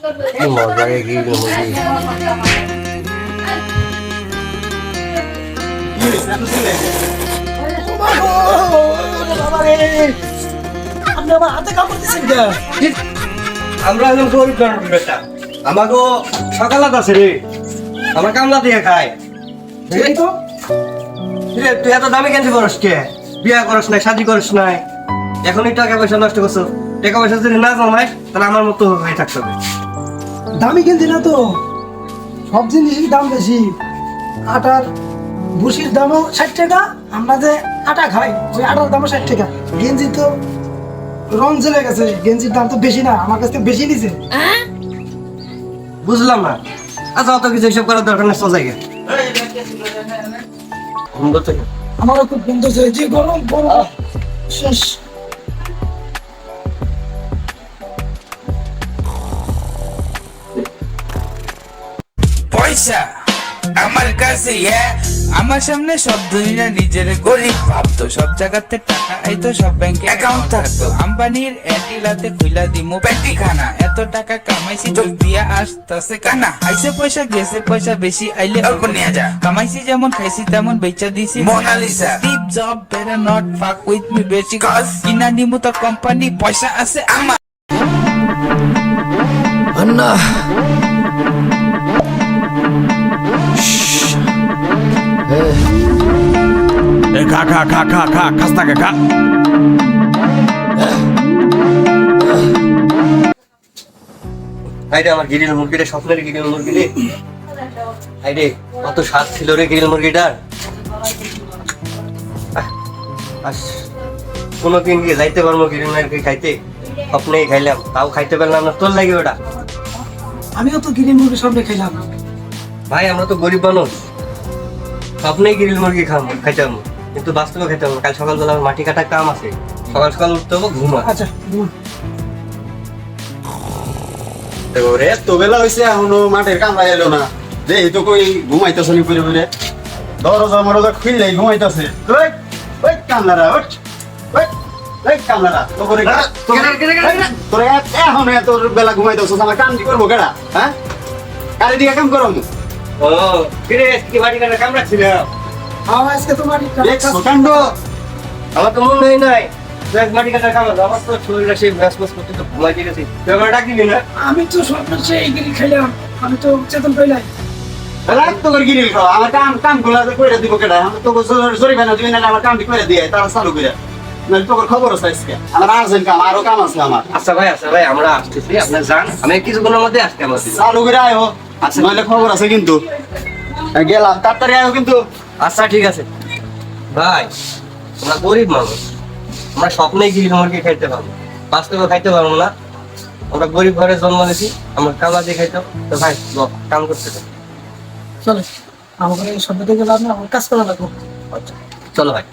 কি মজা গিরিল মুরগি। আমরা একদম গরিব জনগণ বেটা, আমাকে সকালাত আছে রে, আমার কামলা দিয়ে খায়। তুই এত দামি কেন করস কে? বিয়া করস নাই, শাদি করস নাই, এখনই টাকা পয়সা নষ্ট করছো। টাকা পয়সা যদি না জমায় তাহলে আমার মতো হয়ে থাকতে হবে। দামি কিনছি না তো, সব জিনিসের দাম বেশি। আটার ভুসির দামও 60 টাকা, আমরা যে আটা খাই ওই আটার দামও 60 টাকা। গেঞ্জি তো রং চলে গেছে, গেঞ্জির দাম তো বেশি না, আমার কাছ থেকে বেশি নিছে। বুঝলাম না। আচ্ছা অত কিছু হিসাব করার দরকার নেই, সোজাই গে। আমারও খুব বন্ধু হচ্ছে, যে গরম গরম শেষ। পয়সা আমার কাছে আমার সামনে সব দুনিয়া নিজের গরিব ভাবতো, সব জায়গাতে টাকা আইতো, সব ব্যাংকে অ্যাকাউন্ট থাকতো। আম্বানির এটিলাতে খুইলা দিমু পেটিখানা, এত টাকা কামাইছি চোখ দিয়া আসতাছে কানা। আইসে পয়সা গেছে পয়সা বেশি আইলে অল্প নিয়ে যা, কামাইছি যেমন খাইছি তেমন বেচা দিছি Mona Lisa. Steve Jobs better not fuck with me বেশি, কজ কিনা নিমু তো কোম্পানি, পয়সা আছে আমার। আন্না খা খা খা খা খা খাস্তা খা। হাইরে আমার গিরিল মুরগিটা, স্বপ্নের গিরিল মুরগি রে। হাইরে কত স্বাদ ছিল রে গিরিল মুরগিটার। কোনোদিন গিয়ে যাইতে পারবো গিরিল মুরগি খাইতে? স্বপ্নেই খাইলাম, তাও খাইতে পারলাম না। তোর লাগে ওটা? আমিও তো গিরিল মুরগির সামনে খাইলাম। ভাই আমরা তো গরিব মানুষ, স্বপ্নেই গিরিল মুরগি খাইতাম, কিন্তু বাস্তবে খাইতাম না। কাল সকালবেলা আমার মাটি কাটার কাম আছে, সকাল সকাল উঠতে হবে, ঘুমা। আচ্ছা রে তো বেলা হয়েছে, এখনো মাঠের কামড়া এলো না। যে এই তো কই ঘুমাইতেছ নি করে বলে, দরজা মরজা খুললেই ঘুমাইতেছে। ওই কামলারা, ওই কামলারা তো করে তোরে এখন এত বেলা ঘুমাইতেছ, আমার কাম কি করবো কেডা? হ্যাঁ, কারে দিয়ে কাম করো? ও কিরে, কি মাটি কাটার কাম রাখছিল? আজকে তোমার কাণ্ড। আমার তো মন নাই মাটি কাটার কাম। আমার তো শরীরটা সেই ব্যাস ব্যাস করতে তো ঘুমাই গেছি। তুই আমার ডাকবি না? আমি তো স্বপ্নের সেই গিরিল খাইলাম, আমি তো চেতন পাইলাই। রাত তো করে গিরিল খাও, আমার কাম গুলা করে দিব কেডা? আমি তো জরি বানা দিবি না, আমার কামটি করে দিয়ে তারা চালু করে। নাহলে তোর খবর আছে আজকে আমার আর্জেন্ট কাম, আরো কাম আছে আমার। আচ্ছা ভাই আমরা আসতেছি, আপনার যান, আমি কিছুক্ষণের মধ্যে আসতে পারছি। চালু করে আয়ো, আচ্ছা নইলে খবর আছে কিন্তু। গেলাম, তাড়াতাড়ি আয়ো কিন্তু। আচ্ছা ঠিক আছে ভাই, আমরা গরিব মানুষ, আমরা স্বপ্নে গিরিল মুরগি খাইতে পারবো, বাস্তবে খাইতে পারবো না। আমরা গরিব ঘরে জন্ম নিয়েছি, আমরা কামা দিয়ে খাইতাম। তো ভাই কাম করতে চাই, চলে আমাকে শব্দ থেকে লাভ না, আমার কাজ করা লাগবে। চলো ভাই।